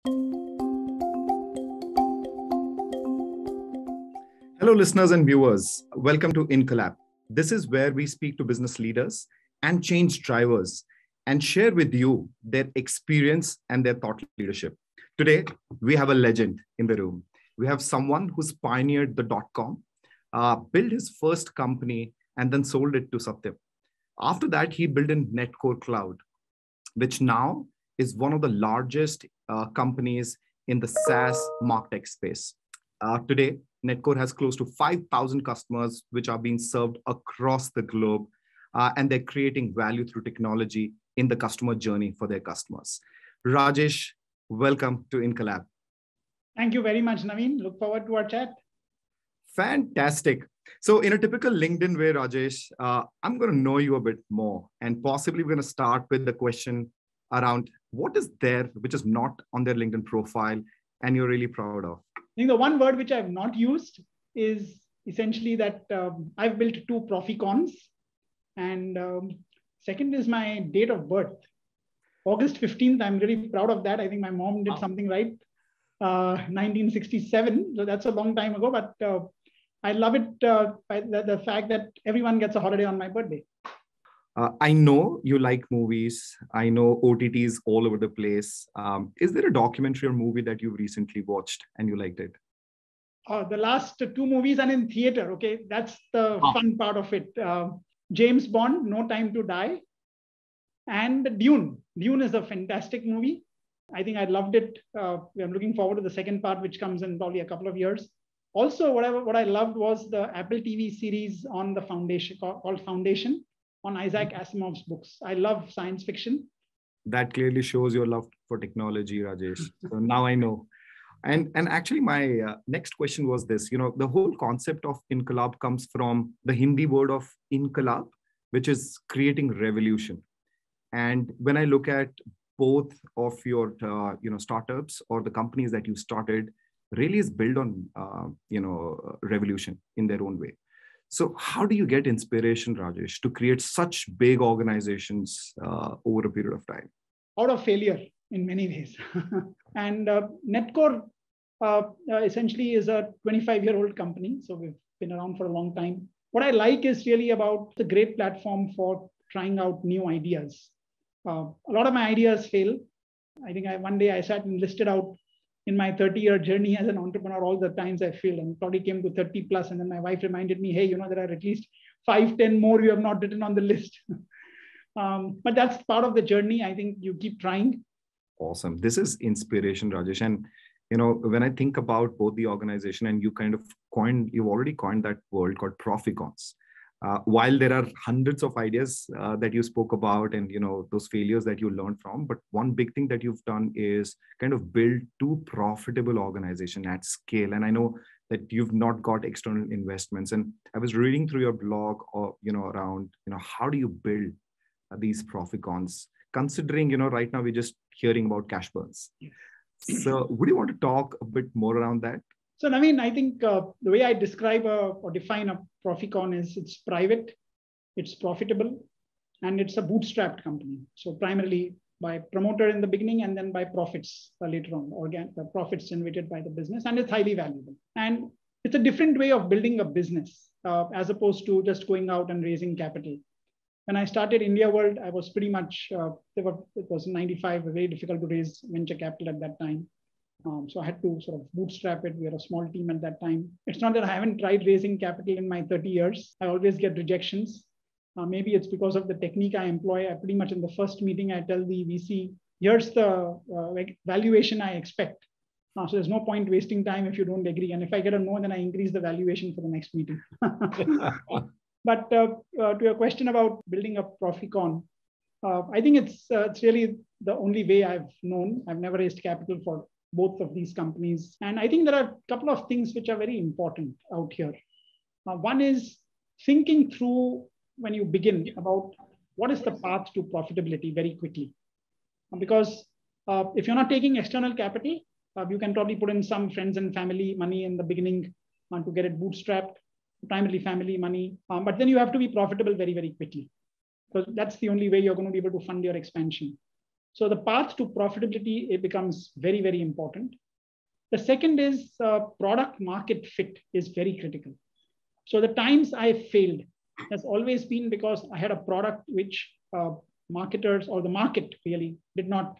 Hello, listeners and viewers. Welcome to Collab. This is where we speak to business leaders and change drivers and share with you their experience and their thought leadership. Today, we have a legend in the room. We have someone who's pioneered the .com, built his first company, and then sold it to Satyam. After that, he built in Netcore Cloud, which now is one of the largest companies in the SaaS MarTech space. Today, Netcore has close to 5,000 customers, which are being served across the globe, and they're creating value through technology in the customer journey for their customers. Rajesh, welcome to Collab. Thank you very much, Naveen. Look forward to our chat. Fantastic. So in a typical LinkedIn way, Rajesh, I'm going to know you a bit more, and possibly we're going to start with the question around what is there which is not on their LinkedIn profile and you're really proud of. I think the one word which I've not used is essentially that I've built 2 Proficorns, and second is my date of birth. August 15th, I'm really proud of that. I think my mom did something right. 1967, so that's a long time ago, but I love it, the fact that everyone gets a holiday on my birthday. I know you like movies. I know OTTs all over the place. Is there a documentary or movie that you recently watched and you liked it? The last 2 movies are in theater. Okay, that's the fun part of it. James Bond, No Time to Die, and Dune. Dune is a fantastic movie. I think I loved it. I'm looking forward to the second part, which comes in probably a couple of years. Also, what I loved was the Apple TV series on the Foundation, called Foundation, on Isaac Asimov's books. I love science fiction. That clearly shows your love for technology, Rajesh. So now I know. And actually, my next question was this. The whole concept of Inqilab comes from the Hindi word of Inqilab, which is creating revolution. And when I look at both of your startups or the companies that you started, really is built on revolution in their own way. So how do you get inspiration, Rajesh, to create such big organizations over a period of time? Out of failure in many ways. And Netcore essentially is a 25-year-old company. So we've been around for a long time. What I like is really about the great platform for trying out new ideas. A lot of my ideas fail. I think one day I sat and listed out in my 30-year journey as an entrepreneur, all the times I failed, and probably came to 30 plus. And then my wife reminded me, hey, there are at least 5, 10 more you have not written on the list. But that's part of the journey. I think you keep trying. Awesome. This is inspiration, Rajesh. And, when I think about both the organization and you've already coined that word called Proficorns. While there are hundreds of ideas that you spoke about and those failures that you learned from, but one big thing that you've done is kind of build 2 profitable organizations at scale. And I know that you've not got external investments. And I was reading through your blog, around how do you build these Proficorns? Considering right now we're just hearing about cash burns. So would you want to talk a bit more around that? So, Naveen, I think the way I describe or define a Proficon is it's private, it's profitable, and it's a bootstrapped company. So primarily by promoter in the beginning and then by profits later on, the profits generated by the business, and it's highly valuable. And it's a different way of building a business as opposed to just going out and raising capital. When I started India World, I was pretty much, it was 95, very difficult to raise venture capital at that time. So I had to sort of bootstrap it. We were a small team at that time. It's not that I haven't tried raising capital in my 30 years. I always get rejections. Maybe it's because of the technique I employ. I pretty much in the first meeting, I tell the VC, here's the valuation I expect. So there's no point wasting time if you don't agree. And if I get a no, then I increase the valuation for the next meeting. But to your question about building a Proficon, I think it's really the only way I've known. I've never raised capital for both of these companies. And I think there are a couple of things which are very important out here. One is thinking through when you begin about what is the path to profitability very quickly. Because if you're not taking external capital, you can probably put in some friends and family money in the beginning to get it bootstrapped, primarily family money. But then you have to be profitable very, very quickly. Because that's the only way you're going to be able to fund your expansion. So the path to profitability, it becomes very, very important. The second is product market fit is very critical. So the times I failed has always been because I had a product which marketers or the market really did not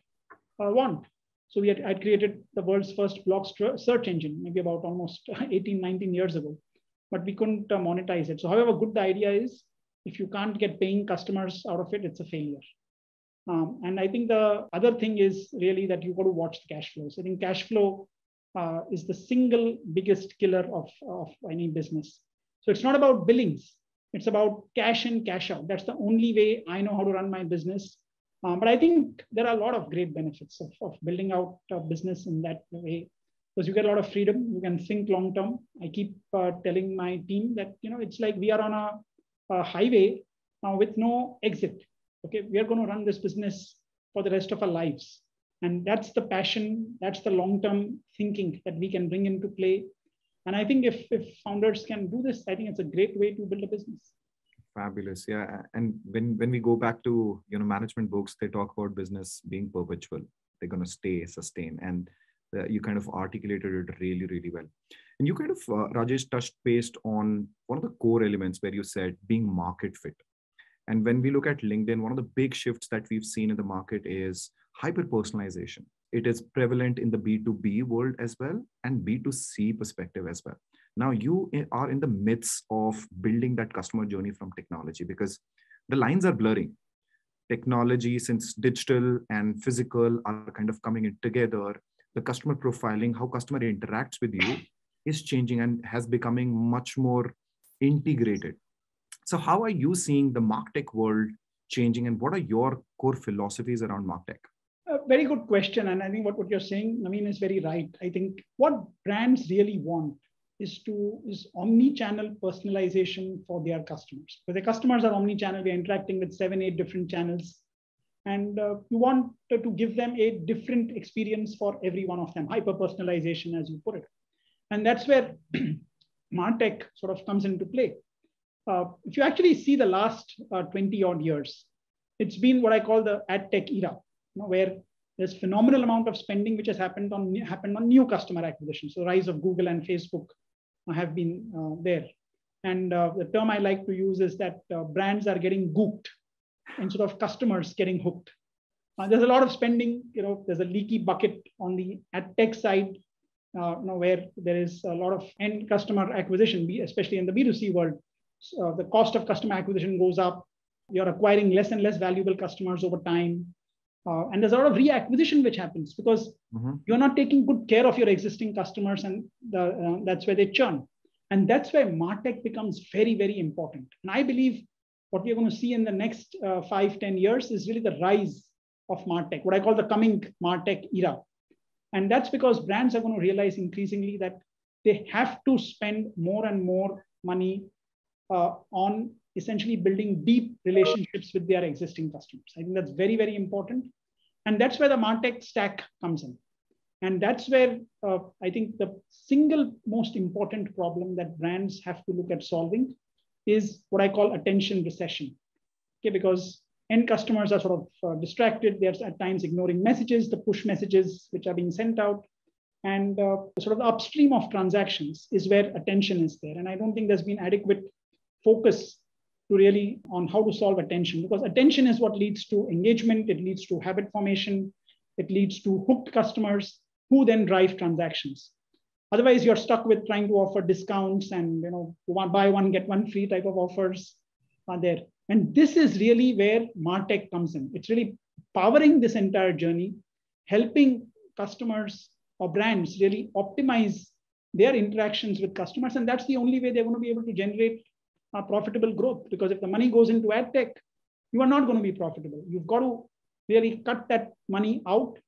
want. So I'd created the world's first blog search engine, maybe about almost 18, 19 years ago, but we couldn't monetize it. So however good the idea is, if you can't get paying customers out of it, it's a failure. And I think the other thing is really that you've got to watch the cash flows. I think cash flow is the single biggest killer of any business. So it's not about billings. It's about cash in, cash out. That's the only way I know how to run my business. But I think there are a lot of great benefits of building out a business in that way, because you get a lot of freedom. You can think long term. I keep telling my team that it's like we are on a highway with no exit. Okay, we are going to run this business for the rest of our lives, and that's the passion. That's the long term thinking that we can bring into play. And I think if founders can do this, I think it's a great way to build a business. Fabulous. Yeah. And when we go back to, management books, they talk about business being perpetual. They're going to stay, sustain. And you kind of articulated it really, really well. And you kind of, Rajesh, touched based on one of the core elements where you said being market fit. And when we look at LinkedIn, one of the big shifts that we've seen in the market is hyper-personalization. It is prevalent in the B2B world as well and B2C perspective as well. Now you are in the midst of building that customer journey from technology, because the lines are blurring. Technology, since digital and physical are kind of coming in together, the customer profiling, how customer interacts with you is changing and has becoming much more integrated. So how are you seeing the Marktech world changing, and what are your core philosophies around Marktech? A very good question. And I think what you're saying, Naveen, is very right. I think what brands really want is omni-channel personalization for their customers. But the customers are omni-channel. We're interacting with 7, 8 different channels. And you want to give them a different experience for every one of them, hyper-personalization, as you put it. And that's where MarTech sort of comes into play. If you actually see the last 20 odd years, it's been what I call the ad tech era, where there's phenomenal amount of spending which has happened on new customer acquisition. So the rise of Google and Facebook have been there. And the term I like to use is that brands are getting gooked instead of customers getting hooked. There's a lot of spending, there's a leaky bucket on the ad tech side, where there is a lot of end customer acquisition, especially in the B2C world. The cost of customer acquisition goes up. You're acquiring less and less valuable customers over time. And there's a lot of reacquisition which happens because you're not taking good care of your existing customers, and that's where they churn. And that's where MarTech becomes very, very important. And I believe what we're going to see in the next 5, 10 years is really the rise of MarTech, what I call the coming MarTech era. And that's because brands are going to realize increasingly that they have to spend more and more money on essentially building deep relationships with their existing customers. I think that's very, very important. And that's where the MarTech stack comes in. And that's where I think the single most important problem that brands have to look at solving is what I call attention recession. Okay, because end customers are sort of distracted. They're at times ignoring messages, the push messages which are being sent out. And sort of the upstream of transactions is where attention is there. And I don't think there's been adequate focus to really on how to solve attention, because attention is what leads to engagement. It leads to habit formation. It leads to hooked customers who then drive transactions. Otherwise, you're stuck with trying to offer discounts and buy one, get one free type of offers are there. And this is really where MarTech comes in. It's really powering this entire journey, helping customers or brands really optimize their interactions with customers. And that's the only way they're going to be able to generate profitable growth. Because if the money goes into ad tech, you are not going to be profitable. You've got to really cut that money out,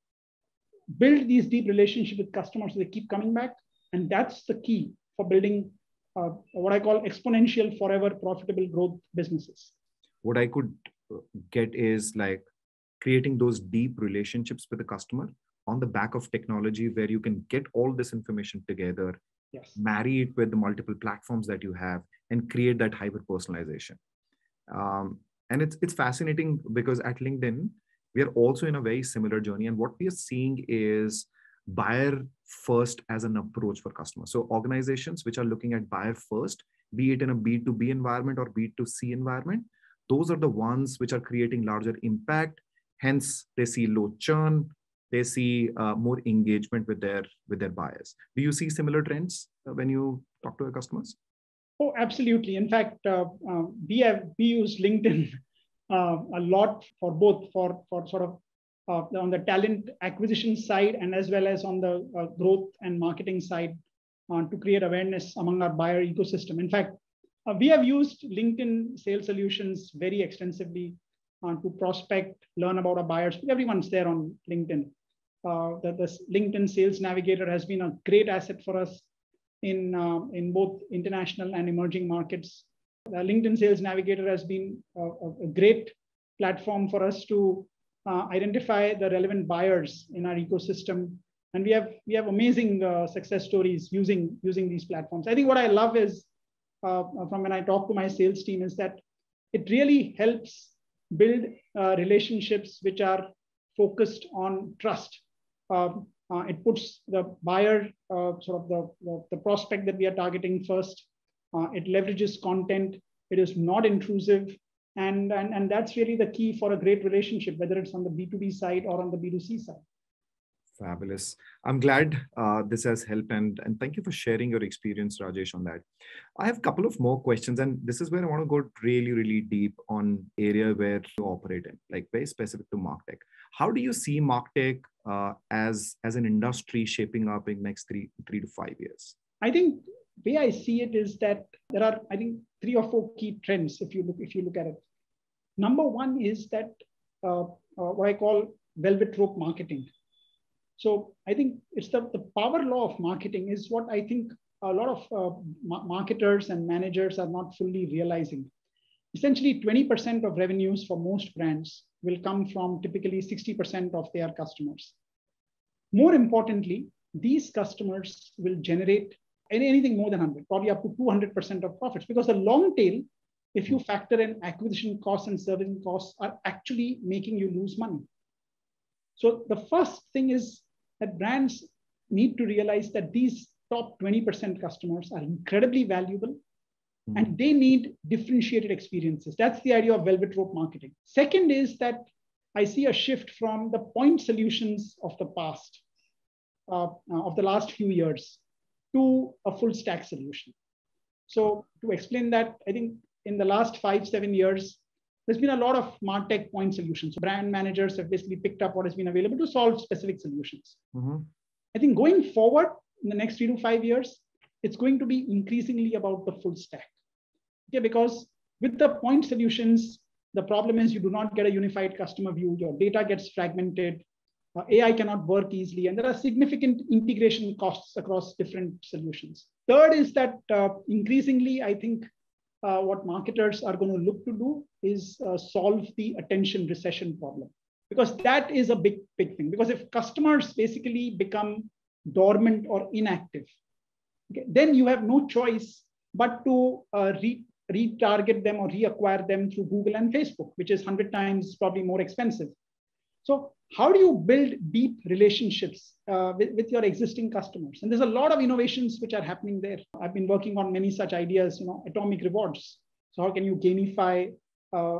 build these deep relationships with customers so they keep coming back. And that's the key for building what I call exponential forever profitable growth businesses. What I could get is like creating those deep relationships with the customer on the back of technology where you can get all this information together, yes, marry it with the multiple platforms that you have and create that hyper personalization. And it's fascinating because at LinkedIn, we are also in a very similar journey. And what we are seeing is buyer first as an approach for customers. So organizations which are looking at buyer first, be it in a B2B environment or B2C environment, those are the ones which are creating larger impact. Hence, they see low churn, they see more engagement with their buyers. Do you see similar trends when you talk to your customers? Oh, absolutely. In fact, we use LinkedIn a lot for both for sort of on the talent acquisition side and as well as on the growth and marketing side to create awareness among our buyer ecosystem. In fact, we have used LinkedIn sales solutions very extensively to prospect, learn about our buyers. Everyone's there on LinkedIn. The LinkedIn Sales Navigator has been a great asset for us in both international and emerging markets. The LinkedIn Sales Navigator has been a great platform for us to identify the relevant buyers in our ecosystem. And we have amazing success stories using these platforms. I think what I love is from when I talk to my sales team is that it really helps build relationships which are focused on trust. It puts the buyer, sort of the prospect that we are targeting first. It leverages content. It is not intrusive. And that's really the key for a great relationship, whether it's on the B2B side or on the B2C side. Fabulous. I'm glad this has helped. And thank you for sharing your experience, Rajesh, on that. I have a couple of more questions. And this is where I want to go really, really deep on area where you operate in, like very specific to Marktech. How do you see Marktech as an industry shaping up in the next three to 5 years? I think the way I see it is that there are, I think, 3 or 4 key trends if you look at it. Number one is that what I call velvet rope marketing. So I think it's the power law of marketing is what I think a lot of marketers and managers are not fully realizing. Essentially, 20% of revenues for most brands will come from typically 60% of their customers. More importantly, these customers will generate anything more than 100, probably up to 200% of profits, because the long tail, if you factor in acquisition costs and servicing costs, are actually making you lose money. So the first thing is that brands need to realize that these top 20% customers are incredibly valuable and they need differentiated experiences. That's the idea of velvet rope marketing. Second is that I see a shift from the point solutions of the past, of the last few years, to a full stack solution. So to explain that, I think in the last 5-7 years, there's been a lot of MarTech point solutions. So brand managers have basically picked up what has been available to solve specific solutions. I think going forward in the next 3 to 5 years, it's going to be increasingly about the full stack. Okay, because with the point solutions, the problem is you do not get a unified customer view. Your data gets fragmented. AI cannot work easily. And there are significant integration costs across different solutions. Third is that increasingly, I think what marketers are going to look to do is solve the attention recession problem. Because that is a big thing. Because if customers basically become dormant or inactive, okay, then you have no choice but to retarget them or reacquire them through Google and Facebook, which is 100 times probably more expensive. So how do you build deep relationships with your existing customers? And there's a lot of innovations which are happening there. I've been working on many such ideas, atomic rewards. So how can you gamify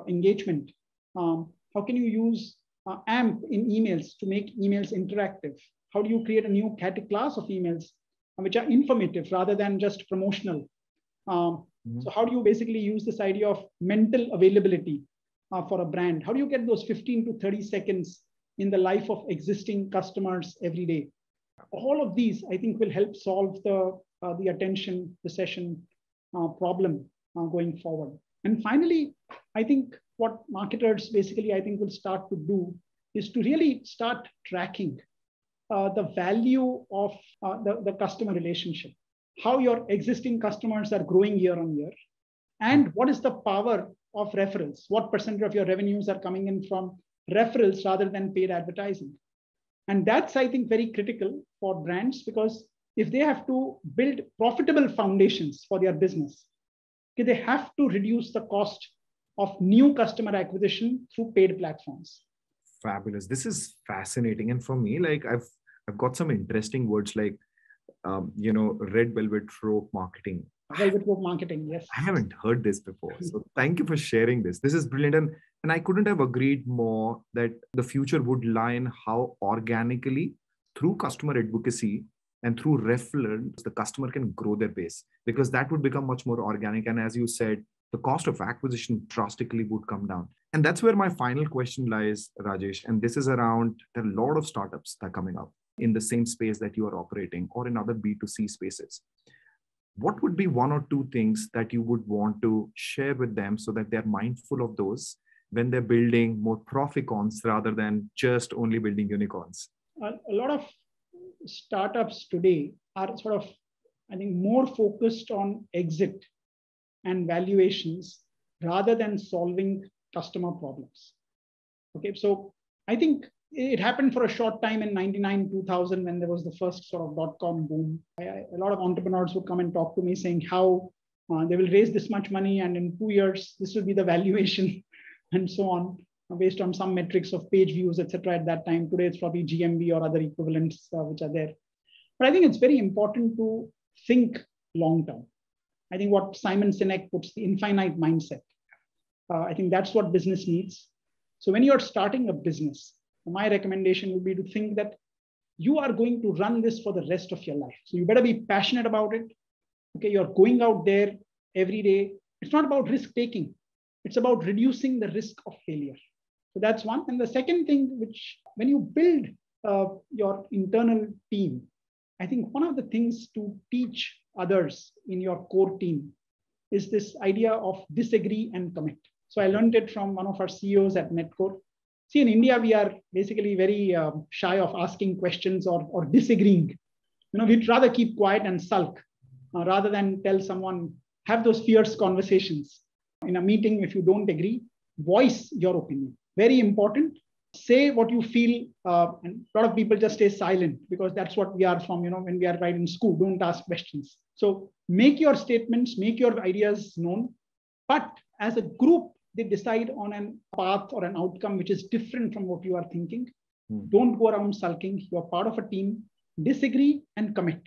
engagement? How can you use AMP in emails to make emails interactive? How do you create a new class of emails which are informative rather than just promotional? So how do you basically use this idea of mental availability for a brand? How do you get those 15 to 30 seconds in the life of existing customers every day? All of these, I think, will help solve the attention recession problem going forward. And finally, I think what marketers basically, I think, will start to do is to really start tracking the value of the customer relationship, how your existing customers are growing year on year, and what is the power of referrals, what percentage of your revenues are coming in from referrals rather than paid advertising. And that's, I think, very critical for brands, because if they have to build profitable foundations for their business, okay, they have to reduce the cost of new customer acquisition through paid platforms. Fabulous. This is fascinating. And for me, like I've got some interesting words like, red velvet rope marketing. Velvet rope marketing, yes. I haven't heard this before. So thank you for sharing this. This is brilliant. And I couldn't have agreed more that the future would lie in how organically, through customer advocacy and through referrals, the customer can grow their base, because that would become much more organic. And as you said, the cost of acquisition drastically would come down. And that's where my final question lies, Rajesh. And this is around, there are a lot of startups that are coming up in the same space that you are operating or in other B2C spaces. What would be one or two things that you would want to share with them so that they're mindful of those when they're building more proficons rather than just only building unicorns? A lot of startups today are sort of, I think, more focused on exit and valuations rather than solving customer problems. Okay, so I think it happened for a short time in 99, 2000 when there was the first sort of dot-com boom. A lot of entrepreneurs would come and talk to me saying how they will raise this much money and in 2 years, this will be the valuation and so on, based on some metrics of page views, etc. At that time. Today, it's probably GMV or other equivalents which are there. But I think it's very important to think long-term. I think what Simon Sinek puts, the infinite mindset. I think that's what business needs. So when you're starting a business, my recommendation would be to think that you are going to run this for the rest of your life. So you better be passionate about it. Okay, you're going out there every day. It's not about risk taking. It's about reducing the risk of failure. So that's one. And the second thing, which when you build your internal team, I think one of the things to teach others in your core team is this idea of disagree and commit. So I learned it from one of our CEOs at Netcore. See, in India, we are basically very shy of asking questions or disagreeing. We'd rather keep quiet and sulk rather than tell someone, have those fierce conversations. In a meeting, if you don't agree, voice your opinion. Very important. Say what you feel. And a lot of people just stay silent because that's what we are from, when we are right in school. Don't ask questions. So make your statements, make your ideas known. But as a group, they decide on a path or an outcome which is different from what you are thinking. Don't go around sulking. You're part of a team. Disagree and commit.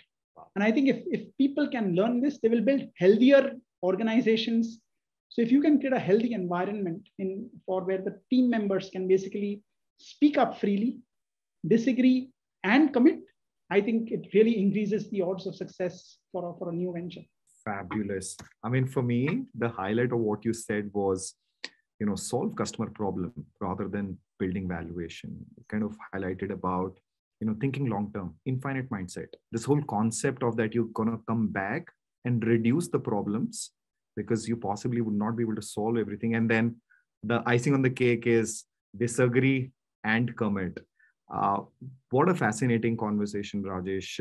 And I think if people can learn this, they will build healthier organizations. So if you can create a healthy environment for where the team members can basically speak up freely, disagree and commit, I think it really increases the odds of success for a new venture. Fabulous. I mean, for me, the highlight of what you said was, solve customer problem rather than building valuation. You kind of highlighted about, thinking long-term, infinite mindset. This whole concept of that you're going to come back and reduce the problems because you possibly would not be able to solve everything. And then the icing on the cake is disagree and commit. What a fascinating conversation, Rajesh.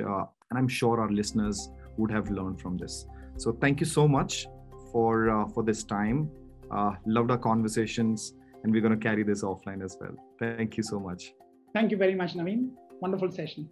And I'm sure our listeners would have learned from this. So thank you so much for this time. Loved our conversations, and we're going to carry this offline as well. Thank you so much. Thank you very much, Naveen. Wonderful session.